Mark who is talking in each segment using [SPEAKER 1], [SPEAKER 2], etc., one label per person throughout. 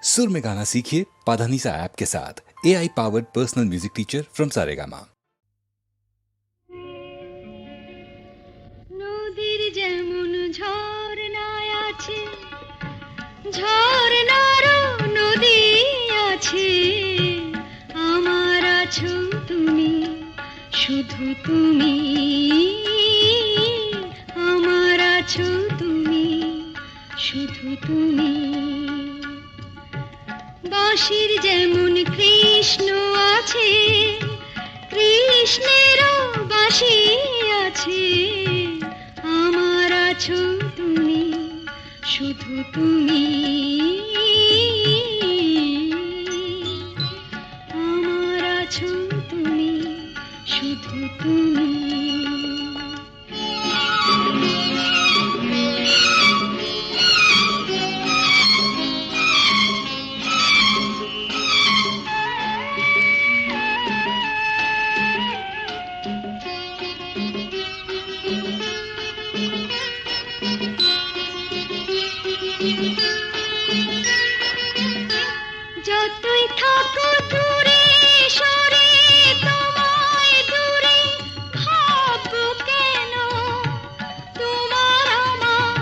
[SPEAKER 1] सुर में गाना सीखिए पाधानीसा ऐप के साथ। AI powered personal music teacher from Saregama.
[SPEAKER 2] নদীর যেমন ঝর্ণায় আছে, ঝর্ণারও নদী আছে, আমার আছো তুমি, শুধু তুমি, আমার আছো তুমি, শুধু তুমি। বাঁশির যেমন কৃষ্ণ আছে, কৃষ্ণেরও বাঁশি আছে, আমার আছো তুমি, শুধু তুমি, আমার আছো তুমি, শুধু তুমি। যতই থাকো দূরে সরে, তোমায় দূরে ভাববো কেন, তোমার আমার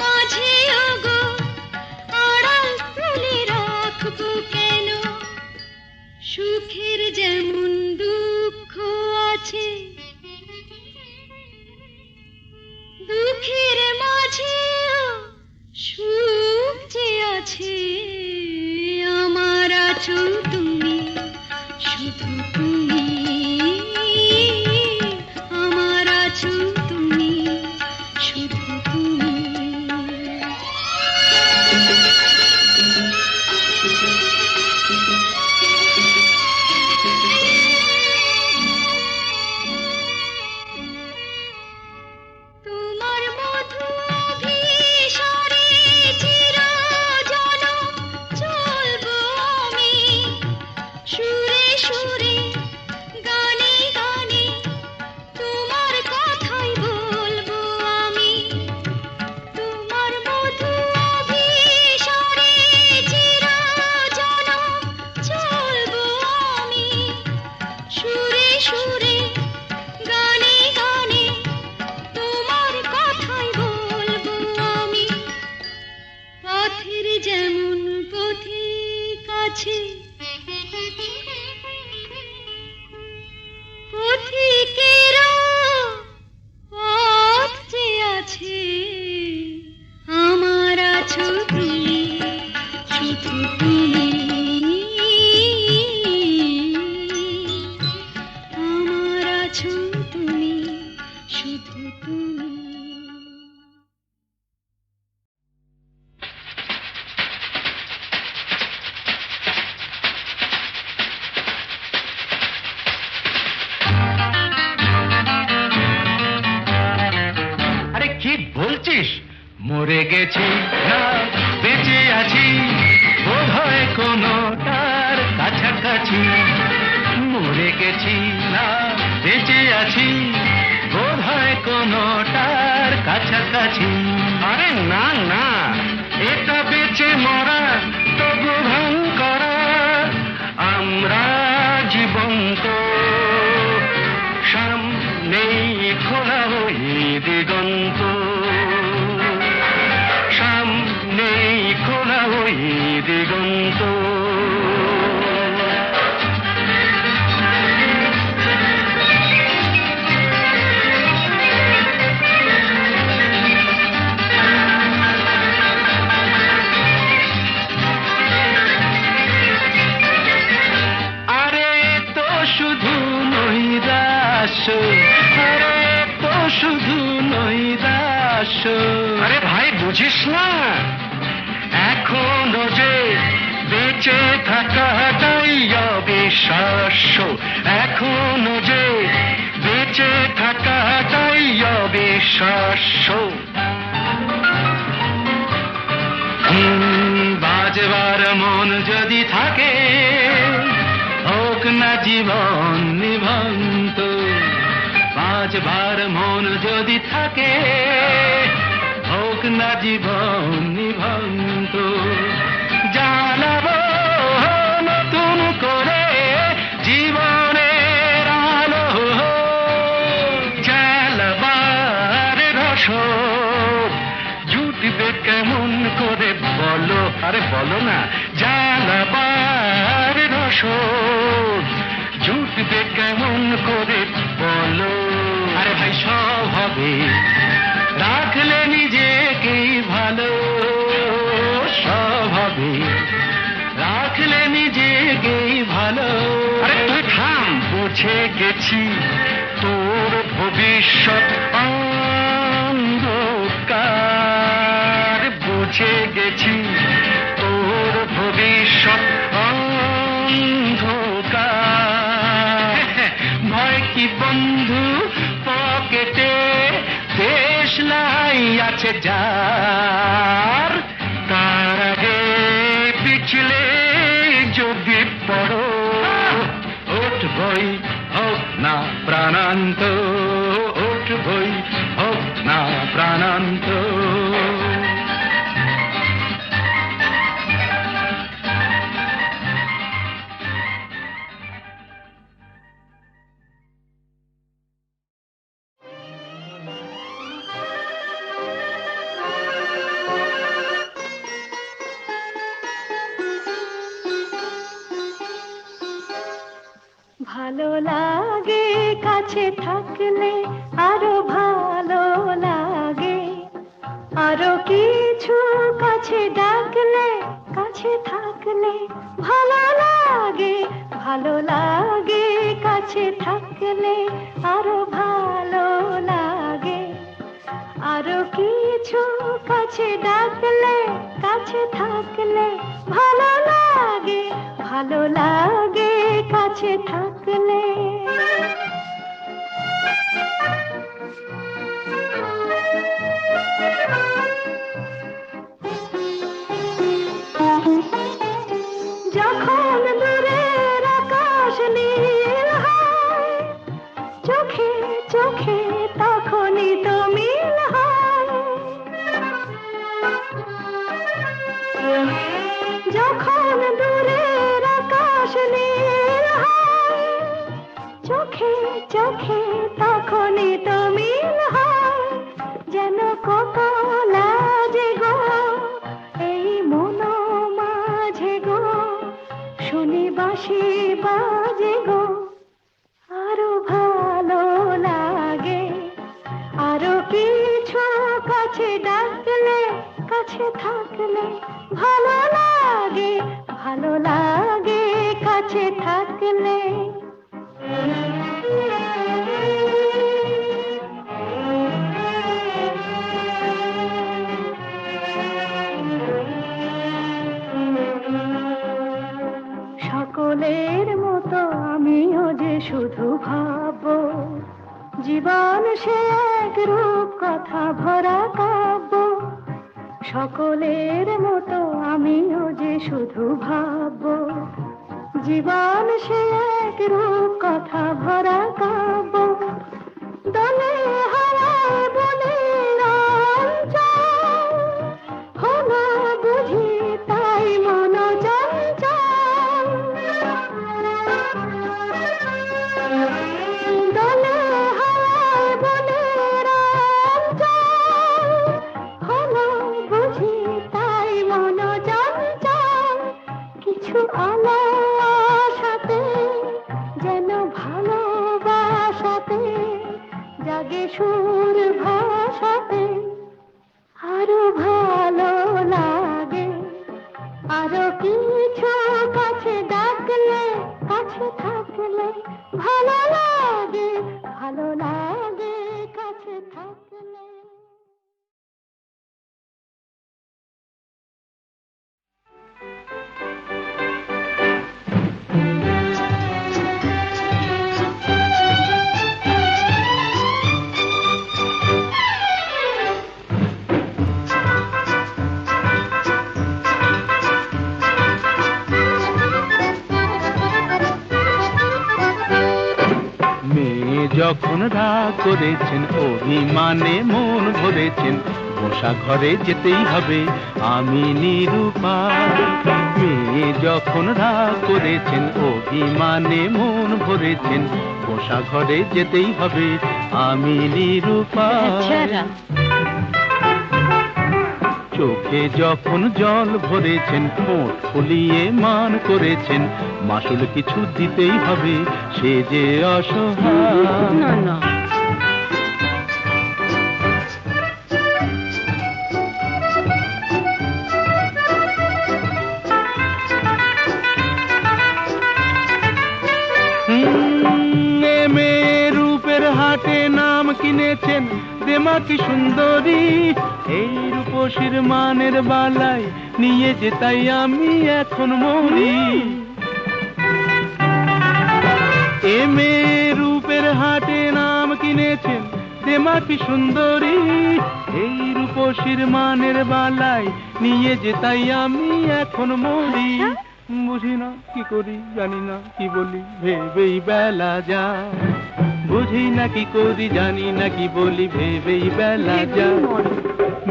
[SPEAKER 2] মাঝে ওগো আড়াল তুলে রাখবো কেন। সুখের যেমন দুঃখ আছে, দুঃখের মাঝেও সুখ যে আছে, আমার আছো তুমি, শুধু তুমি, আমার আছো তুমি, শুধু তুমি। তোমার মধু অভিসারে চিরজনম চলবো আমি, সুরে সুরে গানে গানে তোমার কথাই বলবো আমি। তোমার মধু অভিসারে চিরজনম চলবো আমি, সুরে সুরে গানে গানে তোমার কথাই বলবো আমি। পথের যেমন পথিক আছে, পথিকেরও পথ যে আছে, আমার আছো তুমি, শুধু তুমি, আমার আছো তুমি, শুধু তুমি।
[SPEAKER 3] আরে কি বলছিস? মরে গেছি না বেঁচে আছি, বোধ হয় কোনো তার কাছাকাছি। মরে গেছি না বেঁচে আছি, বোধ হয় কোনো তার কাছাকাছি। আরে না না, এটা বেঁচে মরা তবু ভাঙ করা, আমরা জীবন্ত, সামনেই খোলা ওই দিগন্ত, সামনেই খোলা ওই দিগন্ত। আরে তো শুধু নৈরাশ, আরে তো শুধু নৈরাশ। আরে ভাই বুঝিস না, এখনো যে বেঁচে থাকাটাই অবিশ্বাস্য, এখনো যে বেঁচে থাকাটাই অবিশ্বাস্য। বাজবার মন যদি থাকে, হোক না জীবন নিভন্ত, বাজবার মন যদি থাকে, হোক না জীবন নিভন্ত। জ্বালা আরে বলো না জানাবার রসদ জুটবে কেমন করে বলো। আরে ভাই সব হবে রাখলে নিজেকেই ভালো, সব হবে রাখলে নিজেকেই ভালো। আরে তুই থাম, বুঝে গেছি তোর ভবিষ্যৎ অন্ধকার, বুঝে গেছি তোর ভবিষ্যৎ অন্ধকার। ভয় কি বন্ধু পকেটে, দেশলাই আছে যার, তার আগে পিছলে যদি পড়ো উঠবই হোক না প্রাণান্ত, উঠবই হোক না প্রাণান্ত।
[SPEAKER 2] ভালো লাগে কাছে থাকলে, আরো ভালো লাগে, আরো কিছু কাছে ডাকলে, কাছে থাকলে ভালো লাগে। ভালো লাগে কাছে থাকলে, আরো ভালো লাগে, আরো কিছু কাছে ডাকলে, কাছে থাকলে ভালো লাগে। ভালো লাগে কাছে থাকলে। যখন দূরের আকাশ নীল হয়, চোখে চোখে তখনই তো মিল হয়। যখন দূরের আকাশ নীল হয়, চোখে চোখে তখনই তো মিল হয়। যেন কত লাজে গো এই মন মাঝে গো, শুনি বাঁশি বাজে গো, আরো ভালো লাগে। আরো কিছু কাছে ডাকলে, কাছে থাকলে ভালো লাগে। ভালো লাগে কাছে থাকলে। সকলের মতো আমিও যে শুধু ভাববো, জীবন সে এক রূপ কথা ভরা কাব্য। সকলের মতো আমিও যে শুধু ভাববো, জীবন সে এক রূপ কথা ভরা কাব্য। দলে হারায় বলে রঞ্জন, হলো বুঝি তাই মন চঞ্চল। দলে হারায় বলে রঞ্জন, হলো বুঝি তাই মন চঞ্চল। কিছু আশাতে যেন ভালোবাসাতে জাগে সুর ভাষাতে, আরো ভালো লাগে। আরো কিছু কাছে ডাকলে, কাছে থাকলে ভালো লাগে। ভালো লাগে কাছে থাকলে।
[SPEAKER 3] যখন রাগ করেছেন, অভিমানে মন ভরেছেন, বসা ঘরে যেতেই হবে আমি নিরুপায়। মেয়ে যখন রাগ করেছেন, অভিমানে মন ভরেছেন, বসা ঘরে যেতেই হবে আমি নিরুপায়। চোখে যখন জল ভরেছেন, ঠোঁট ফুলিয়ে মান করেছেন, মাসুল কিছু দিতেই হবে, সে যে অসহায়।
[SPEAKER 2] না না,
[SPEAKER 3] এ মেয়ে রূপের হাটে নাম কিনেছেন, দেমা কি সুন্দরী, এই রূপসীর মানের বালায় নিয়ে যে তাই আমি এখন মরি। এ মেয়ে রূপের হাটে নাম কিনেছেন, দেমা কি সুন্দরী, এই রূপসীর মানের বালায় নিয়ে যে তাই আমি এখন মরি। বুঝি না কি করি, জানি না কি বলি, ভেবেই বেলা যায়। বুঝি না কি করি, জানি না কি বলি, ভেবেই বেলা যায়।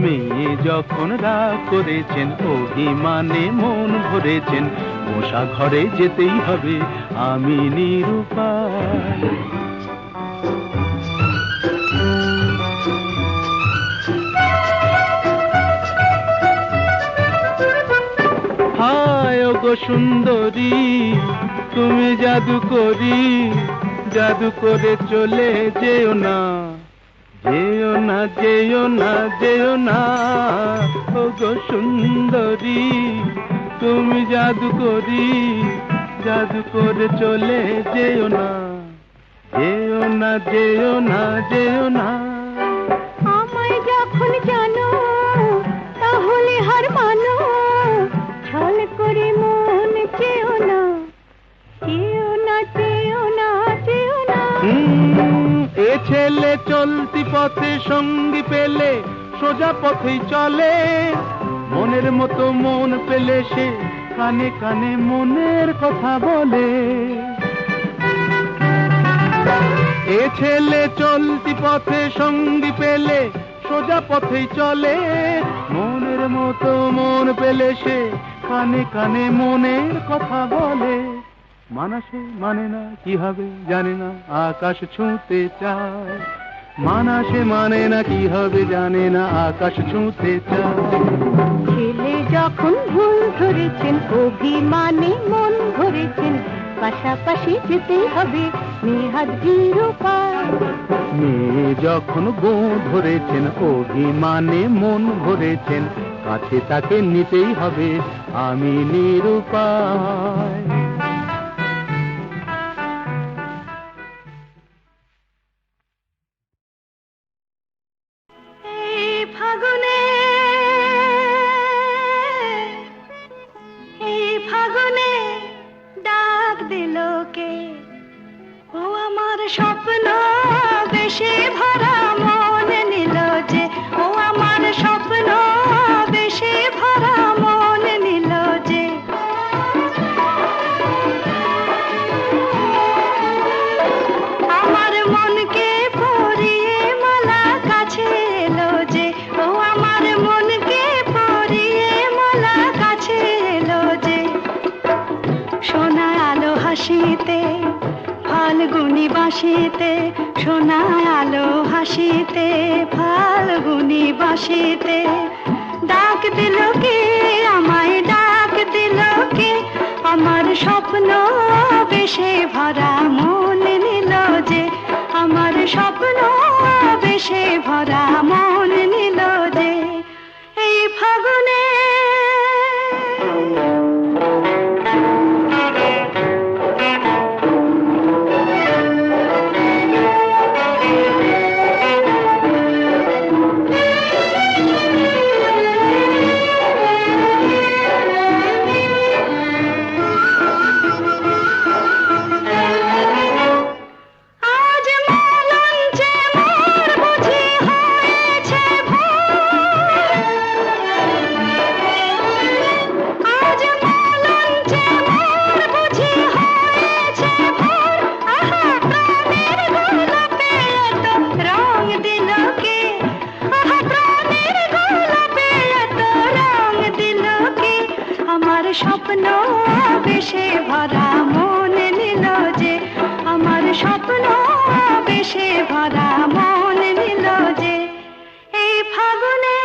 [SPEAKER 3] মেয়ে যখন রাগ করেছেন, অভিমানে মন ভরেছেন, বসা ঘরে যেতেই হবে, আমি নিরুপায়। হায় ওগো সুন্দরী, তুমি জাদু করি, জাদু করে চলে যেও না, যেও না, যেও না, যেও না। ওগো সুন্দরী, তুমি জাদু করি, জাদু করে চলে যেও না, যেও না, যেও না, যেও না।
[SPEAKER 2] আমায় যখন জানো তাহলে হার মানো, ছল করে মন চেও না, চেও না, চেও না, চেও না।
[SPEAKER 3] এ ছেলে চলতি পথে সঙ্গী পেলে সোজা পথেই চলে, মনের মতো মন পেলে সে কানে কানে মনের কথা বলে। এ ছেলে চলতি পথে সঙ্গী পেলে সোজা পথেই চলে, মনের মতো মন পেলে সে কানে কানে মনের কথা বলে। মানাসে মানে না কি হবে জানে না, আকাশ ছুঁতে চায়। মানাসে মানে না কি হবে জানে না, আকাশ ছুঁতে চায়।
[SPEAKER 2] ছেলে যখন ভুল ধরেছেন, অভিমানে মন ভরেছেন, পাশাপাশি যেতেই হবে, নেহাত নিরুপায়।
[SPEAKER 3] মেয়ে যখন গো ধরেছেন, অভিমানে মন ভরেছেন, কাছে তাকে নিতেই হবে, আমি নিরুপায়।
[SPEAKER 2] এই ফাগুনে, এই ফাগুনে ডাক দিল কে, ও আমার স্বপ্ন বেশি ভরা মন নিল যে, ও আমার স্বপ্ন বেশি ভরা মন নিল যে। আমার মনকে পরিয়ে মালা কাছে এলো যে, ও আমার মনকে পরিয়ে মালা কাছে এলো যে। সোনা আলো হাসিতে, ফাল্গুনি বাঁশিতে, সোনা আলো হাসিতে, ফাল্গুনি বাঁশিতে, ডাক দিল কে আমায়, ডাক দিল কে, আমার স্বপ্ন বেশে ভরা মন নিল যে, আমার স্বপ্ন বেশে ভরা মন নিল যে। এই ফাগুনে আজ মলঞ্চে মোর বুঝি হয়েছে ভোর, আজ মলঞ্চে মোর বুঝি হয়েছে ভোর। আহা প্রাণের গোলাপে এত রং দিল কে, আহা প্রাণের গোলাপে এত রং দিল কে, আমার স্বপ্ন বেশে ভরা মন নিল যে, আমার স্বপ্ন বেশে ভরা মন নিল যে। এই ফাগুনে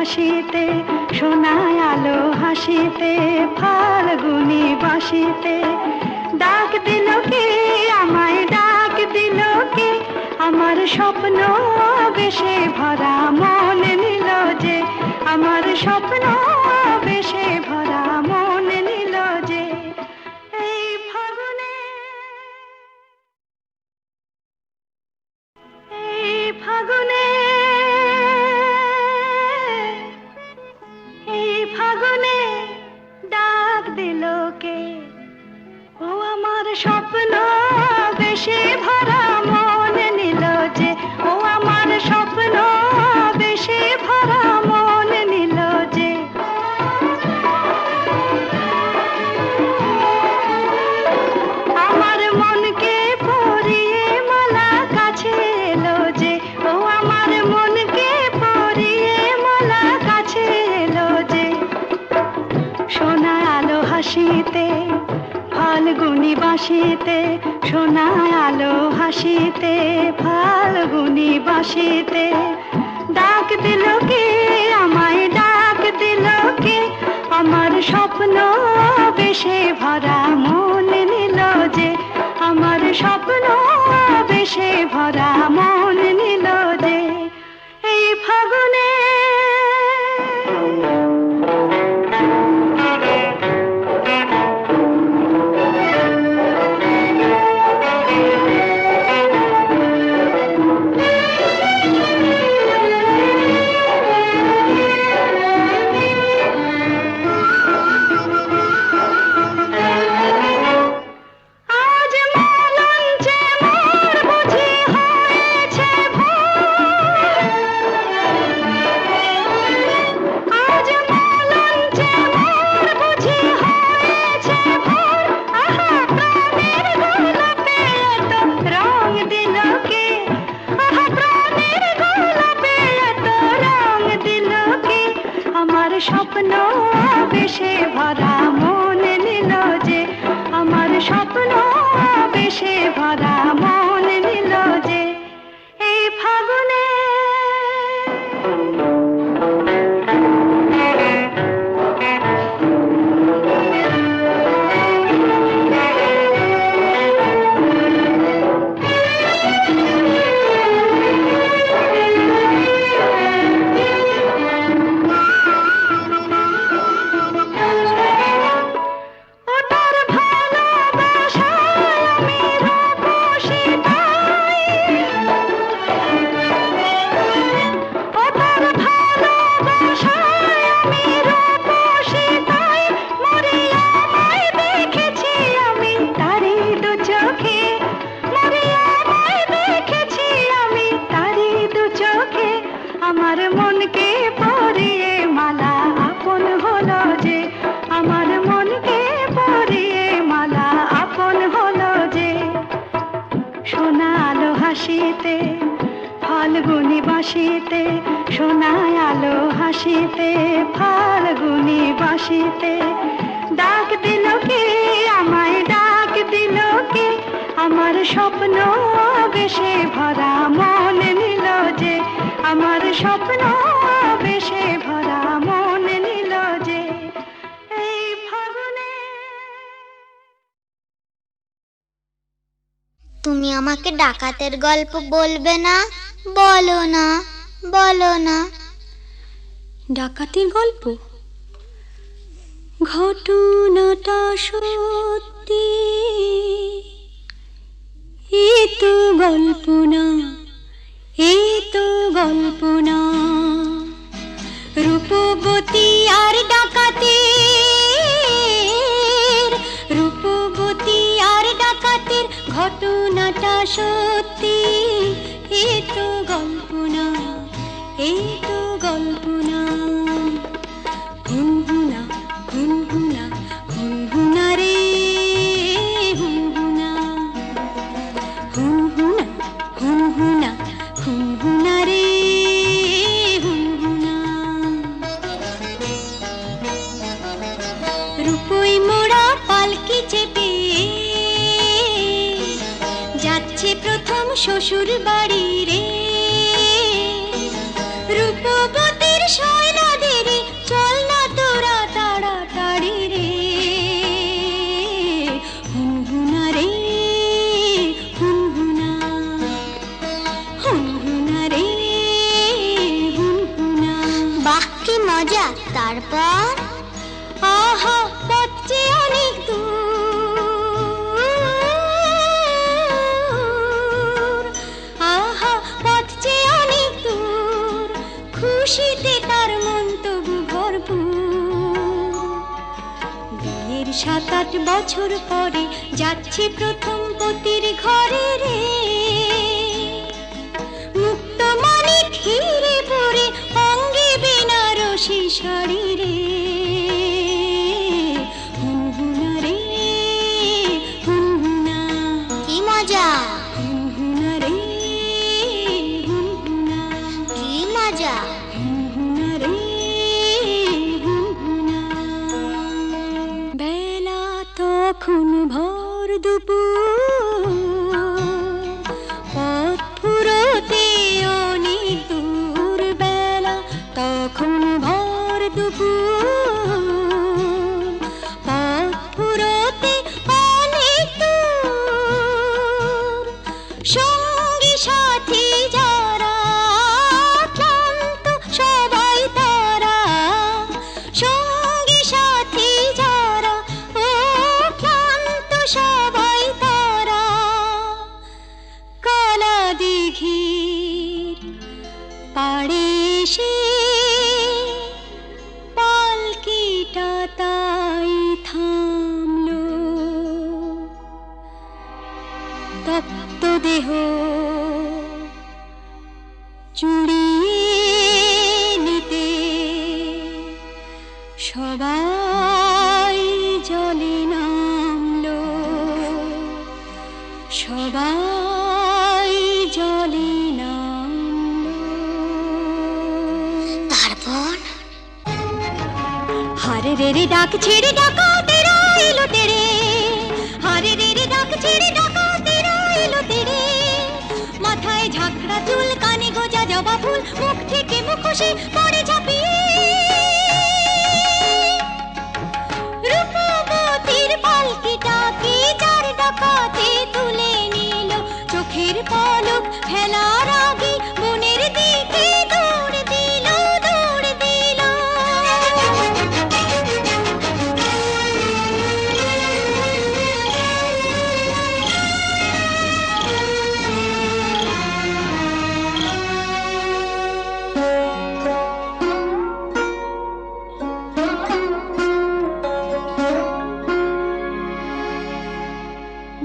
[SPEAKER 2] হাসিতে সোনায় আলো হাসিতে ফাল্গুনি বাসিতে ডাক দিল কে আমায় ডাক দিল কে আমার স্বপ্ন বেশে ভরা মন নিল যে আমার স্বপ্ন বেশে ভরা মন নিল যে এই ফাগুনে এই ফাগুনে এই ফাগুনে ডাক দিল কে ও আমার স্বপ্ন বেশে ভরা মন নিল যে ও আমার স্বপ্ন বেশে ভরা মন নিল যে আমার মনকে পরিয়ে মালা কাছে এলো যে ও আমার মনকে পরিয়ে মালা কাছে এলো যে সোনা আলো হাসিতে ফাল্গুনি বাসিতে সোনা আলো হাসিতে ফাল্গুনি বাসিতে ডাক দিল কে আমায় ডাক দিল কে আমার স্বপ্ন বেশে ভরা মন নিল যে আমার স্বপ্ন বেশে ভরা মন নিল যে এই ফাগুনে স্বপ্ন বেশে ভরা মন নিল যে আমার স্বপ্ন বেশে ভরা মন নিল যে এই ফাগুনে আমার মনকে পরিয়ে মালা আপন হলো যে আমার মনকে পরিয়ে মালা আপন হলো যে সোনা আলো হাসিতে ফাল্গুনি বাসিতে সোনা আলো হাসিতে ফাল্গুনি বাসিতে ডাক দিল কে আমায় ডাক দিল কে আমার স্বপ্ন বেশে ভরা মন নিল যে আমার স্বপ্ন বেশে ভরা মন নিল যে এই ফাগুনে
[SPEAKER 4] তুমি আমাকে ডাকাতের গল্প বলবে না? বলো না, বলো না।
[SPEAKER 2] ডাকাতির গল্প? ঘটনাটা সত্যি, এ তো গল্প না, এ তো গল্প না। রূপবতী আর ডাকাতের, রূপবতী আর ডাকাতের ঘটনাটা সত্যি, এ তো গল্প না, এ তো গল্প না। হুনহুনা হুনহুনা হুনহুনা রে হুনহুনা, হুনহুনা হুনহুনা হুনহুনা রে হুনহুনা। রূপই মোড়া পালকি চেপে যাচ্ছে প্রথম শ্বশুর বাড়ি রে। রূপবতীর সয় না দেরি, চল না তোরা তাড়াতাড়ি রে। হুনহুনা রে হুনহুনা, হুনহুনা রে হুনহুনা।
[SPEAKER 4] বাহ কি মজা। তারপর
[SPEAKER 2] আহা পথ যে অনেক দূর, আহা পথ যে অনেক দূর, খুশিতে তার মন তবু ভরপুর। বিয়ের 7-8 বছর পরে যাচ্ছে প্রথম পতির ঘরে রে। মুক্ত মনে ঘিরে পড়ে অঙ্গে বেনারসি শাড়ি রে। হুনহুনা রে হুনহুনা,
[SPEAKER 4] কি মজা,
[SPEAKER 2] হুনহুনা রে হুনহুনা,
[SPEAKER 4] কি মজা।
[SPEAKER 2] হুনহুনা রে হুনহুনা। বেলা তখন ভর দুপুর, পথ ফুরোতে অনেক দূর। বেলা তখন ভর দুপুর, পথ ফুরোতে অনেক দূর। সঙ্গী সাথী যারা ক্লান্ত সবাই তারা, সঙ্গী সাথী যারা ও ক্লান্ত সবাই তারা। কালা দিঘির পাড়ে এসে পালকিটা তাই থামলো। তপ্ত দেহ চুড়িয়ে নিতে সবাই জলে নামলো, সবাই জলে নামলো।
[SPEAKER 4] তারপর
[SPEAKER 2] হারে রে রে ডাক ছেড়ে ডাকাতেরা এলো তেরে, হারে রে রে ডাক ছেড়ে ডাকাতেরা এলো তেরে। মাথায় ঝাঁকড়া চুল, কানে গোজা জবা ফুল, মুখ থেকে মুখোশে পড়ে ঝাঁপিয়ে। রূপবতীর পালকিটাকে চার ডাকাতে তুলে নিল, চোখের পলক ফেলার আগে বনের দিকে দৌড় দিল, দৌড় দিল।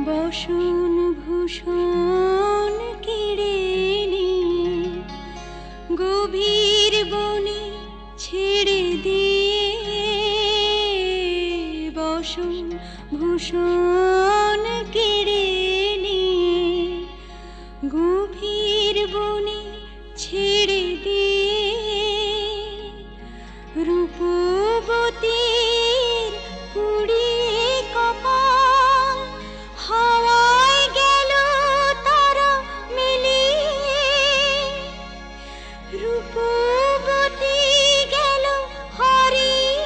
[SPEAKER 2] বসন ভূষণ কেড়ে নিয়ে গভীর বনে ছেড়ে দিয়ে, বসন ভূষণ কেড়ে নিয়ে গভীর বনে ছেড়ে দিয়ে। রূপবতীর পুড়িয়ে কপাল হাওয়ায় গেল তারা মিলিয়ে। রূপবতী গেল হারিয়ে,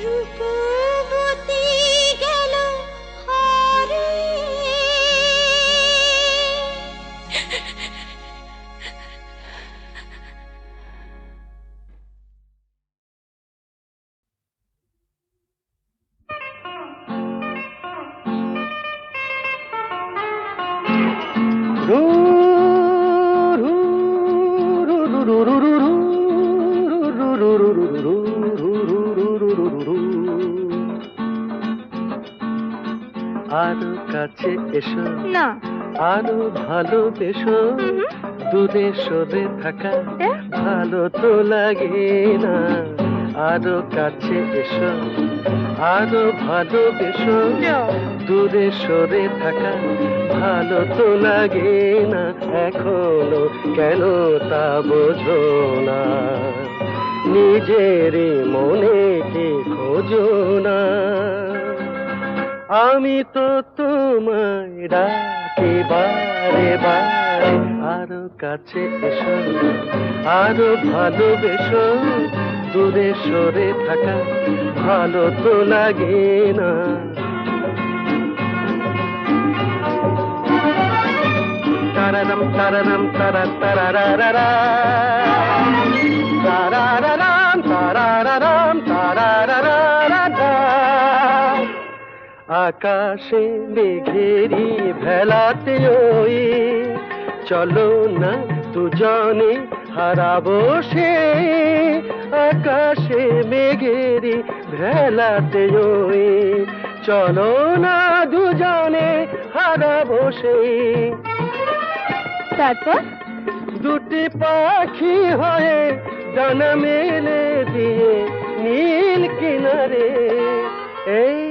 [SPEAKER 2] রূপবতী গেল হারিয়ে।
[SPEAKER 3] আরো কাছে এসো,
[SPEAKER 2] না
[SPEAKER 3] আরো ভালোবেসো, দূরে সরে থাকা ভালো তো লাগে না। আরো কাছে এসো, আরো ভালোবেসো, দূরে সরে থাকা ভালো তো লাগে না। এখনো কেন তা বোঝো না, নিজেরই মনে কে খোঁজো না। আমি তো তোমায় ডাকি বারে বারে, আরো কাছে এসো, আরো ভালোবেসো, দূরে সরে থাকা ভালো তো লাগে না। তারারাম তারারাম তারা তারারারা, তারারারাম তারারারাম তারারারা। আকাশে মেঘেরি ভেলাতে ওই চলো না দুজনে হারাবো সে। আকাশে মেঘেরি ভেলাতে ওই চলো না দুজনে হারাবো সে।
[SPEAKER 2] তারপর
[SPEAKER 3] দুটি পাখি হয়ে ডানা মেলে দিয়ে নীল কিনারে, এই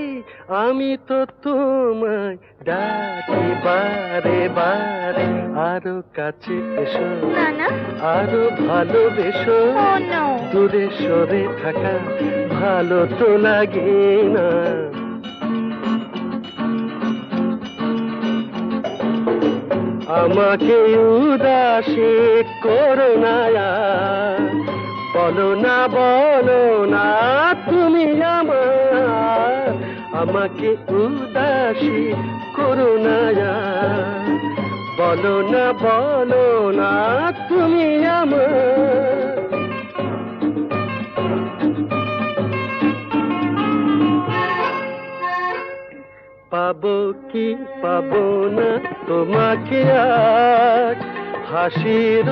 [SPEAKER 3] আমি তো তোমায় ডাকি বারে বারে, আরো কাছে এসো,
[SPEAKER 2] না না,
[SPEAKER 3] আরো ভালোবেসো,
[SPEAKER 2] ও নো,
[SPEAKER 3] দূরে সরে থাকা ভালো তো লাগে না। আমাকে উদাসী করো না, বলো না বলো না তুমি আমার। আমাকে উদাসী করো না, বলো না তুমি আমার। পাবো কি পাবো না তোমাকে আজ, হাসির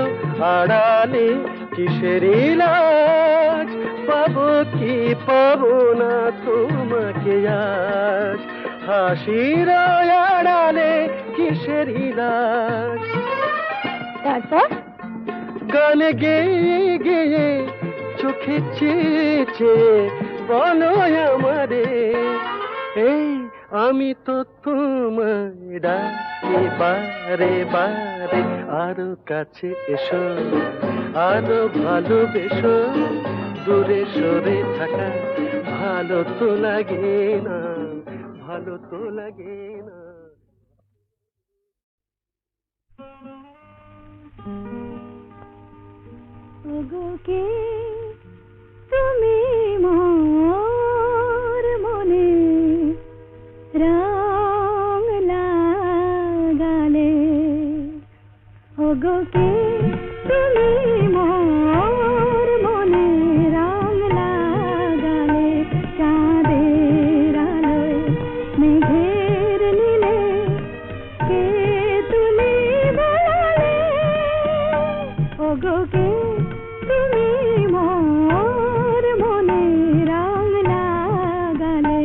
[SPEAKER 3] আড়ালে কিসের লাজ। পাবো কি পাবো না তোমাকে আজ, হাসির আড়ালে কিসের লাজ।
[SPEAKER 2] তারপর
[SPEAKER 3] গান গেয়ে গেয়ে চোখে চেয়ে চেয়ে বলো আমারে, এই আমি তো তোমায় ডাকি বারে বারে, আরো কাছে এসো, আরো ভালোবেসো, দূরে সরে থাকা ভালো তো লাগে না, ভালো তো লাগে না।
[SPEAKER 2] ওগো কে তুমি মোর মনে রং লাগালে, ওগো কে তুমি মোর মনে রং লাগালে। চাঁদের আলোয় মেঘের নীলে কে তুমি বলালে, ওগো কে তুমি মোর মনে রং লাগালে।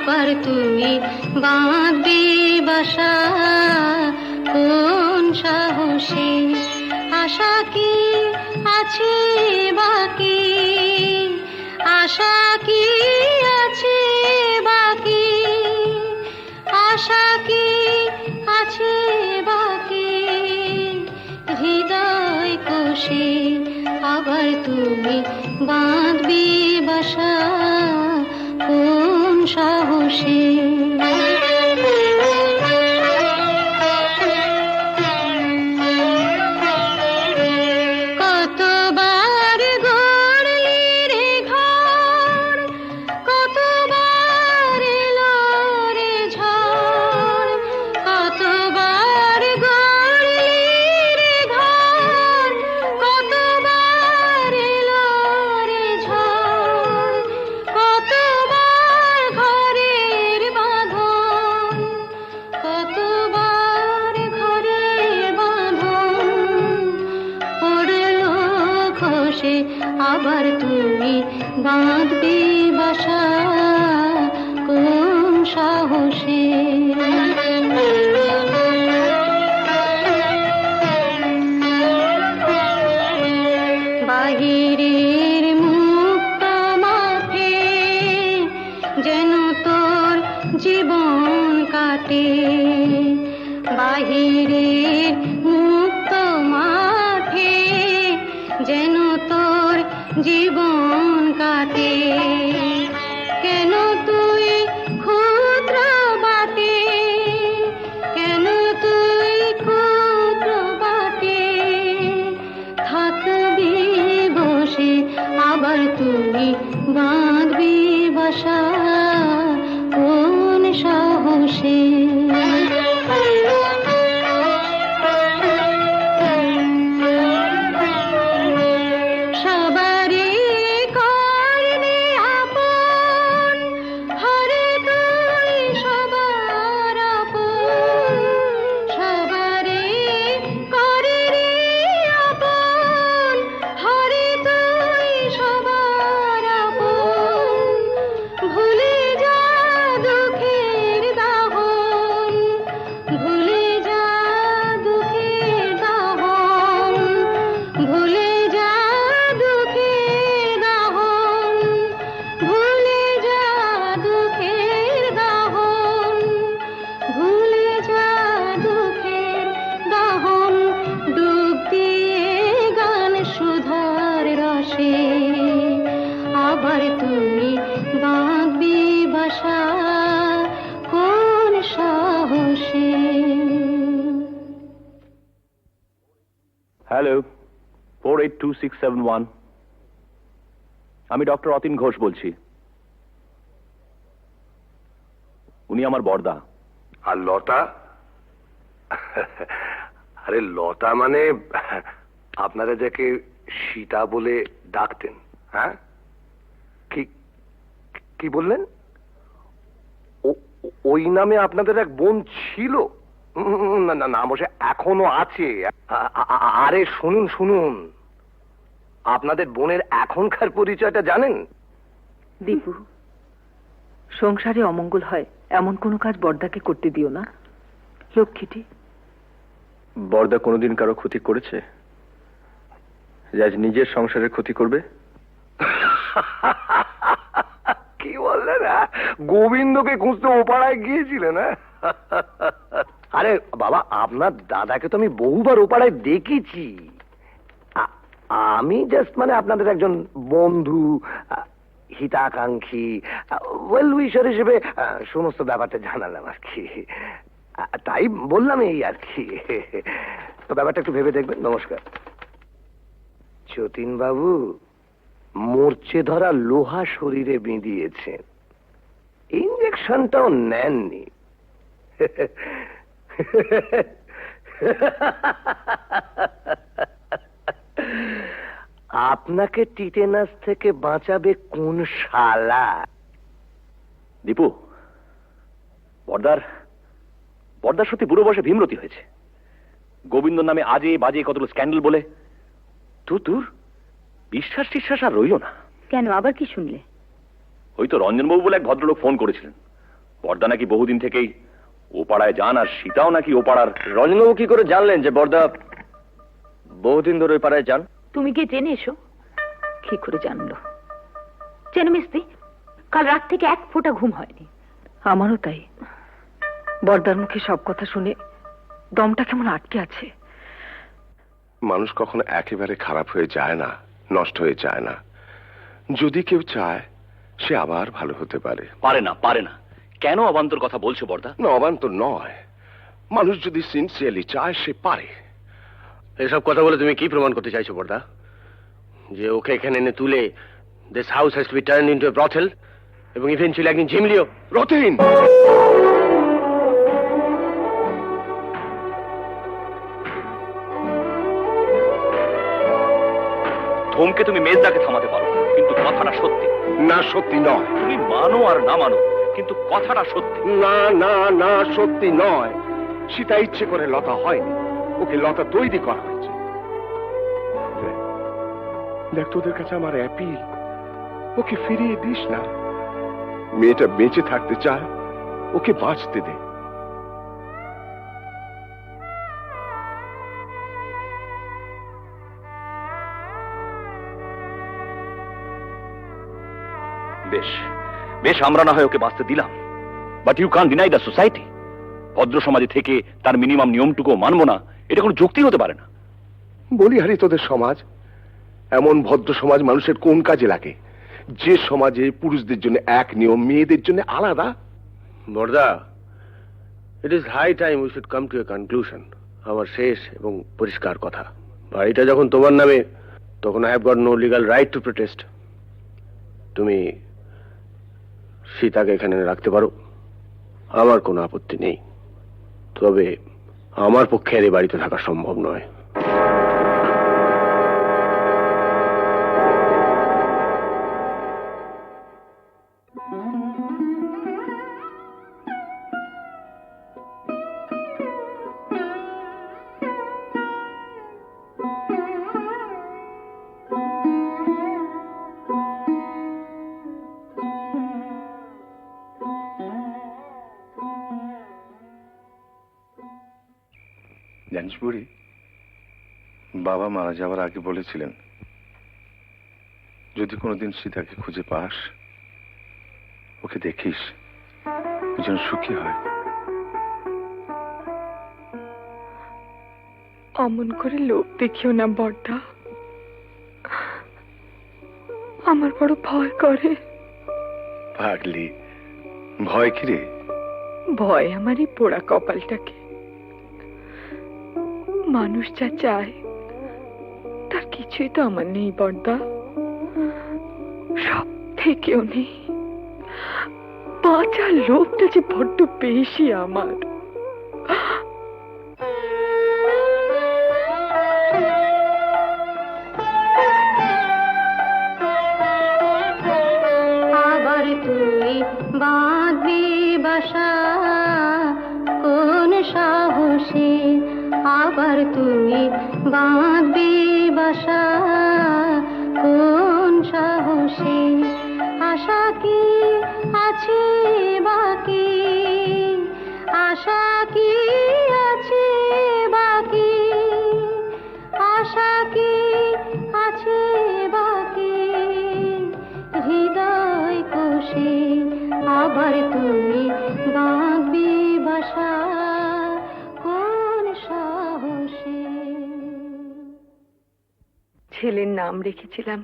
[SPEAKER 2] আবার তুমি বাঁধবে বাসা কোন সাহসে আশা কি আছে বাকি আশা কি আছে বাকি আশা কি আছে বাকি হৃদয় কোষে আবার তুমি বাঁধবে বাসা কোন সাহসে কতবার গড়লি রে ঘর কতবার এলো রে ঝড় কতবার গড়লি রে ঘর কতবার এলো রে ঝড় কতবার ঘরের বাঁধন কতবার ঘরের বাঁধন পড়লো খসে আবার তুমি বাঁধবে বাসা কোন সাহসে বাহিরের মুক্ত মাঠে যেন তোর জীবন কাটে বাহিরের মুক্ত মাঠে যেন তোর জীবন কাটে কেন তুই ক্ষুদ্র বাটে কেন তুই ক্ষুদ্র বাটে থাকবি বসে আবার তুমি বাঁধবি বাসা কোন সাহসে সবারই করবি আপন হরে তুই সবার আপন সবারই করবি আপন হরে তুই সবার আপন ভুলে যা দুঃখের দাহন ভুলে যা দুঃখের দাহন ভুলে যা দুঃখের দাহন ভুলে যা দুঃখের দাহন ভুলে যা দুঃখের দাহন ডুব দিয়ে গান সুধার রসে আবার তুমি বাঁধবি বাসা কোন সাহসে
[SPEAKER 5] হ্যালো 482671 আমি ডক্টর অতীন ঘোষ বলছি উনি আমার বড়দা
[SPEAKER 6] আর লতা আরে লতা মানে আপনারা যাকে সীতা বলে ডাকতেন হ্যাঁ কি কি বললেন ওই নামে আপনাদের এক বোন ছিল না না নাম অবশ্য এখনো আছে আরে শুনুন শুনুন আপনাদের বোনের এখনকার পরিচয়টা জানেন
[SPEAKER 7] দীপু সংসারে অমঙ্গল হয় এমন কোনো কাজ বড়দাকে করতে দিও না লক্ষ্মীটি
[SPEAKER 5] বড়দা কোনোদিন কারো ক্ষতি করেছে যে আজ নিজের সংসারের ক্ষতি করবে
[SPEAKER 6] কি বললেন গোবিন্দকে খুঁজতে ওপাড়ায় গিয়েছিলেন আরে বাবা আপনার দাদাকে তো আমি বহুবার ওপাড়ায় দেখেছি আমি জাস্ট মানে আপনাদের একজন বন্ধু হিতাকাঙ্ক্ষী ওয়েল উইশার হিসেবে সমস্ত ব্যাপারটা জানালাম আর কি তাই বললাম এই আর কি তো ব্যাপারটা একটু ভেবে দেখবেন নমস্কার যতীন বাবু মরচে ধরা লোহা শরীরে বিঁধিয়েছেন ইঞ্জেকশনটাও নেননি আপনাকে টিটেনাস থেকে বাঁচাবে কোন শালা
[SPEAKER 5] দীপু বড়দার সত্যি বুড়ো বয়সে ভীমরতি হয়েছে গোবিন্দ নামে আজে বাজে কতগুলো স্ক্যান্ডেল বলে তোর বিশ্বাস টিশ্বাস আর রইল না
[SPEAKER 7] কেন আবার কি শুনলে
[SPEAKER 5] ওই তো রঞ্জনবাবু বলে এক ভদ্রলোক ফোন করেছিলেন
[SPEAKER 6] বর্দা নাকি বহুদিন থেকেই ও পাড়ায় যান, আর সীতাও নাকি ও পাড়ার।
[SPEAKER 5] রজনীবাবু কি করে জানলেন যে বর্দা বহুদিন ধরে ওই পাড়ায় যান?
[SPEAKER 7] তুমি গিয়ে জেনে এসো। কি করে জানলো? জেনে মিস্তি, কাল রাত থেকে এক ফোঁটা ঘুম হয়নি। আমারও তাই। বর্দার মুখে সব কথা শুনে দমটা কেমন আটকে আছে।
[SPEAKER 8] মানুষ কখনো একেবারে খারাপ হয়ে যায় না, নষ্ট হয়ে যায় না। যদি কেউ চায় সে আবার ভালো হতে পারে।
[SPEAKER 6] পারে না, পারে না। কেন অবান্তর কথা বলছো বর্দা?
[SPEAKER 8] না, অবান্তর নয়। মানুষ যদি সিনসিয়ারলি চায় সে পারে।
[SPEAKER 5] এসব কথা বলে তুমি কি প্রমাণ করতে চাইছো বর্দা? যে ওকে এখানে এনে তুলে this house has to be turned into a brothel এবং ইভেন্চুয়ালি একদিন ঝিমলিও?
[SPEAKER 8] রতিন,
[SPEAKER 6] ধমকে তুমি মেজদাকে থামাতে পারো, কিন্তু কথাটা সত্যি।
[SPEAKER 8] না সত্যি নয়।
[SPEAKER 6] তুমি মানো আর না মানো, কিন্তু কথাটা সত্যি।
[SPEAKER 8] না না না, সত্যি নয়। সীতা ইচ্ছে করে লতা হয়নি, ওকে লতা তৈরি করা হয়েছে। দেখ, তোদের কাছে আমার অ্যাপিল, ওকে ফিরিয়ে দিস না। মেয়েটা বেঁচে থাকতে চায়, ওকে বাঁচতে দে।
[SPEAKER 6] বেশ বেশ, আমরা না হয় ওকে বাঁচতে দিলাম, but you can't deny the society. ভদ্র সমাজে থেকে তার মিনিমাম নিয়মটুকু মানবো না, এটা কোনো যুক্তি হতে পারে না।
[SPEAKER 8] বলি হারি, তোদের সমাজ, এমন ভদ্র সমাজ মানুষের কোন কাজে লাগে? যে সমাজে পুরুষদের জন্য এক নিয়ম, মেয়েদের জন্য আলাদা।
[SPEAKER 5] বর্দা, it is high time we should come to a conclusion. আমার শেষ এবং পরিষ্কার কথা, বাড়িটা যখন তোমার নামে, তখন I have got no legal right to protest. তুমি সীতাকে এখানে রাখতে পারো, আমার কোনো আপত্তি নেই। তবে আমার পক্ষে আর এই বাড়িতে থাকা সম্ভব নয়।
[SPEAKER 8] জানিস বুড়ি, বাবা মারা যাওয়ার আগে বলেছিলেন যদি কোনোদিন সীতাকে খুঁজে পাস, ওকে দেখিস, ও যেন সুখী হয়।
[SPEAKER 9] অমন করে লোভ দেখিও না বড়দা, আমার বড় ভয় করে।
[SPEAKER 8] পাগলি, ভয় কি রে?
[SPEAKER 9] ভয় আমার এই পোড়া কপালটাকে। মানুষ যা চায় তার কিছুই তো আমার নেই বড়দা, সব থেকেও নেই। বাঁচার লোভটা যে বড্ড বেশি আমার।
[SPEAKER 2] আবার তুই বাঁধবি বাসা কোন সাহসে, আবার তুই বাঁধবি বাসা কোন সাহসে। আশা কি আছে বাকি, আশা কি আছে বাকি, আশা কি আছে বাকি হৃদয় কোষে। আবার তুই বাঁধবি বাসা কোন সাহসে।
[SPEAKER 9] ছেলের নাম রেখেছিলাম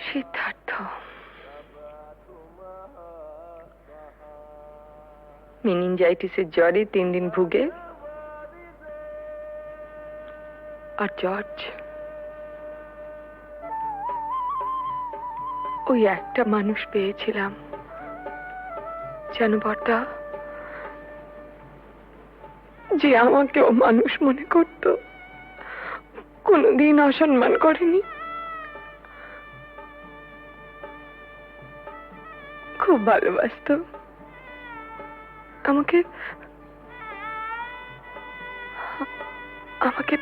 [SPEAKER 9] সিদ্ধার্থ। মেনিনজাইটিসের জ্বরে 3 দিন ভুগে, আর জর্জ ওই একটা মানুষ পেয়েছিলাম যেন বড়দা, যে আমাকেও মানুষ মনে করত, কোনোদিন অসম্মান করেনি। খুব ভালোবাসতো আমাকে, আমাকে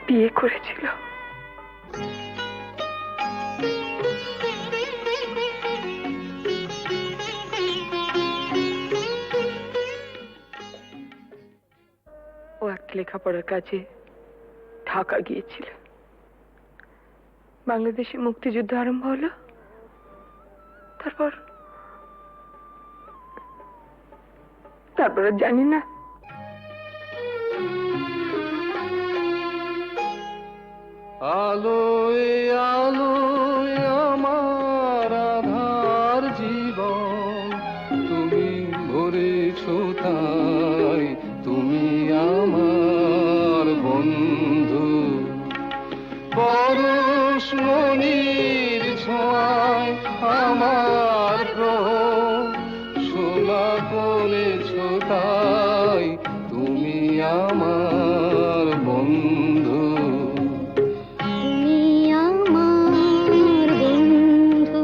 [SPEAKER 9] বিয়ে করেছিল। লেখাপড়ার কাজে ঢাকা গিয়েছিল। বাংলাদেশে মুক্তিযুদ্ধ আরম্ভ হলো। তারপর আর জানি না।
[SPEAKER 3] আলোয় আলোয় আমার আধার জীবন, তুমি ভরেছ তাই, তুমি আমার বন্ধু। পরশমণির ছোঁয়ায় আমার গ্রহ সোনা করেছ তাই, তুমি আমার বন্ধু।
[SPEAKER 4] তুমি আমার বন্ধু।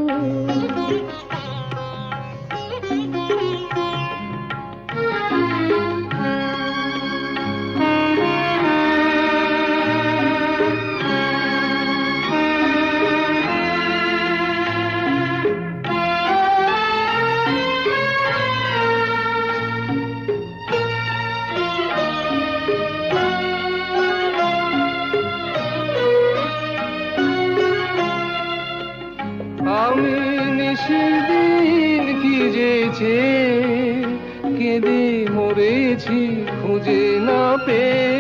[SPEAKER 3] আমি নিশিদিন কি যেছে কেঁদে মরেছি খুঁজে না পেয়ে।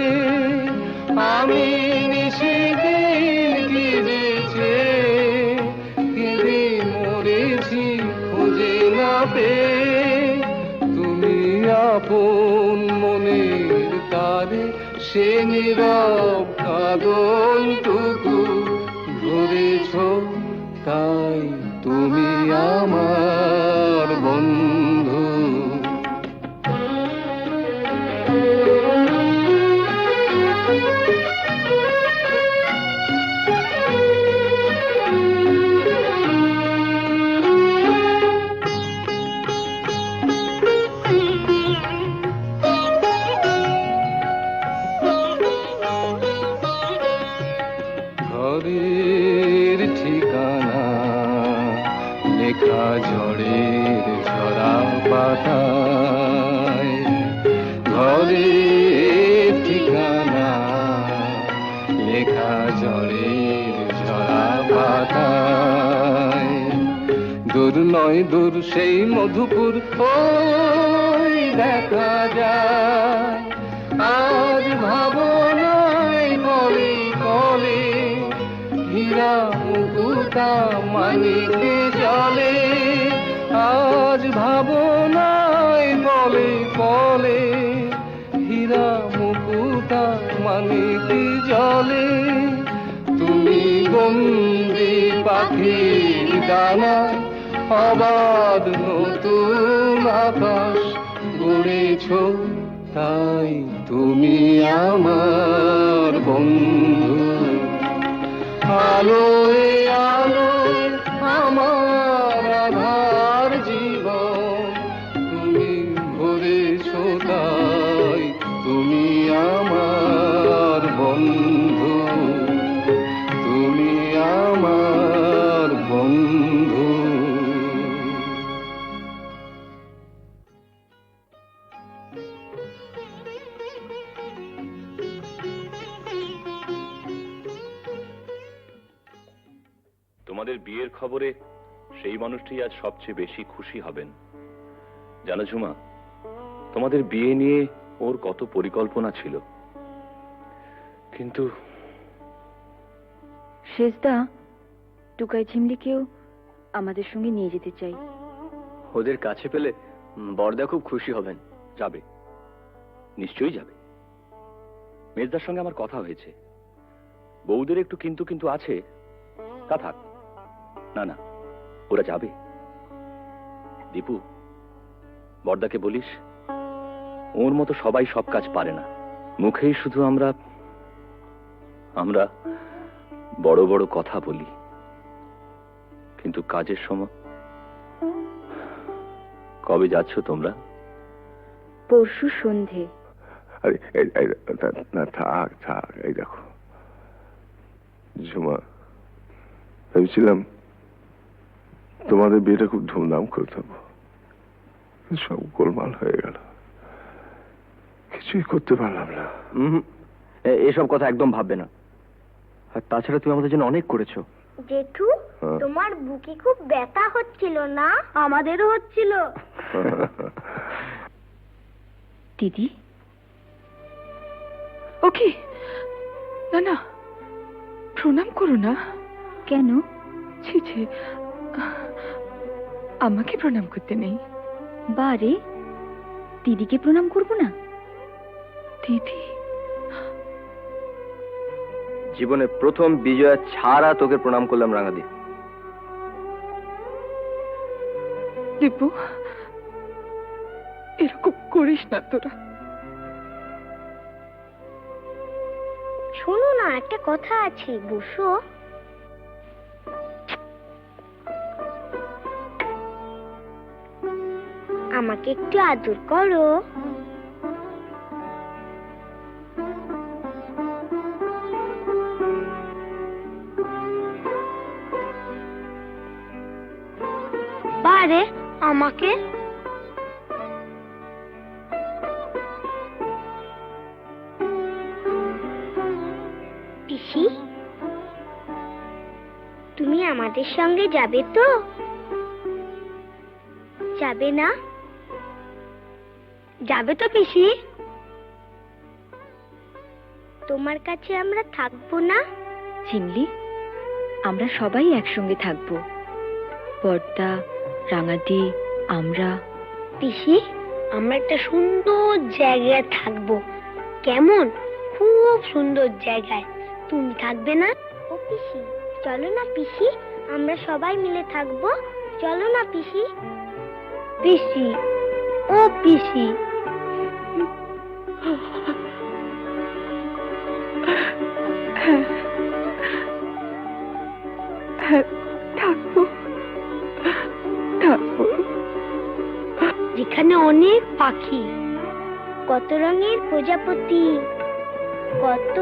[SPEAKER 3] আমি নিশিদিন কি যেছে কেঁদে মরেছি খুঁজে না পেয়ে। তুমি আপন মনের তারে সে নীরব কাঁদনটুকু ধরেছ তাই, তুমি আমার বন্ধু। ঘরের ঠিকানা লেখা ঝড়ের ঝরা পাতায়, ঘরের ঠিকানা লেখা ঝড়ের ঝরা পাতায়। দূর নয় দূর সেই মধুপুর ওই দেখা যায়, আজ ভাবনায় কলে কলে হীরা মুকুতা মানিকে জলে। আজ ভাবনায় বলে বলে হীরা মুকুতা মানিকে জলে। তুমি বন্দি পাখির ডানা অবাধ নতুন আকাশ গড়েছ তাই, তুমি আমার বন্ধু। আলোয় আলোয় আমার আধার জীবন, তুমি ভরেছ তাই, তুমি আমার বন্ধু, তুমি আমার বন্ধু।
[SPEAKER 10] তোমাদের বিয়ের খবরে সেই মানুষটি আজ সবচেয়ে বেশি খুশি হবেন। জানো ঝুমা, তোমাদের বিয়ে নিয়ে ওর কত পরিকল্পনা ছিল, কিন্তু
[SPEAKER 7] শেষদা টুকাই ঝিমলিকেও আমাদের সঙ্গে নিয়ে যেতে চাই।
[SPEAKER 6] ওদের কাছে পেলে বড়দা খুব খুশি হবেন।
[SPEAKER 10] যাবে, নিশ্চয়ই যাবে। মেজদার সঙ্গে আমার কথা হয়েছে, বউদের একটু কিন্তু কিন্তু আছে, তা থাক। না না, ওরা যাবে। দীপু, বড়দাকে বলিস ওর মতো সবাই সব কাজ পারে না। মুখেই শুধু আমরা আমরা বড় বড় কথা বলি, কিন্তু কাজের সময়। কবে যাচ্ছ তোমরা?
[SPEAKER 7] পরশু সন্ধে।
[SPEAKER 8] আরে না, থাক থাক। এই দেখো ঝুমা, ভেবেছিলাম তোমাদের বিয়েটা খুব ধুমধাম করতে হবে, সব গোলমাল হয়ে গেল।
[SPEAKER 5] কিছুই করতে পারলাম না।
[SPEAKER 6] এসব কথা একদম ভাববে না। আর তাছাড়া তুমি আমাদের জন্য অনেক করেছো।
[SPEAKER 4] জেঠু, তোমার বুকে খুব ব্যথা হচ্ছিল না? আমাদেরও হচ্ছিল।
[SPEAKER 7] দিদি, ওকে,
[SPEAKER 9] না না, প্রণাম করো না।
[SPEAKER 7] কেন?
[SPEAKER 9] ছি ছি, আমাকে প্রণাম করতে নেই।
[SPEAKER 7] বারে, দিদিকে প্রণাম করব না?
[SPEAKER 9] দিদি,
[SPEAKER 6] জীবনে প্রথম বিজয়া ছাড়া তোকে প্রণাম করলাম রাঙাদি।
[SPEAKER 9] দিব্যু, এরকম করিস না তোরা।
[SPEAKER 4] শোনো না, একটা কথা আছে, বসো। আমাকে একটু আদর করো। বারে, আমাকে পিসি, তুমি আমাদের সঙ্গে যাবে তো? যাবে না? যাবে তো পিসি? তোমার কাছে আমরা থাকবো না?
[SPEAKER 7] চিমলি, আমরা সবাই একসঙ্গে থাকবো। বর্দা, রাঙাদি, আমরা।
[SPEAKER 4] পিসি, আমরা একটা সুন্দর জায়গায় থাকবো। কেমন? খুব সুন্দর জায়গায়। তুমি থাকবে না? ও পিসি, চলো না পিসি, আমরা সবাই মিলে থাকবো। চলো না পিসি। পিসি, ও পিসি।
[SPEAKER 9] হ্যাঁ, থাকবো থাকবো।
[SPEAKER 4] যেখানে অনেক পাখি, কত রঙের প্রজাপতি, কত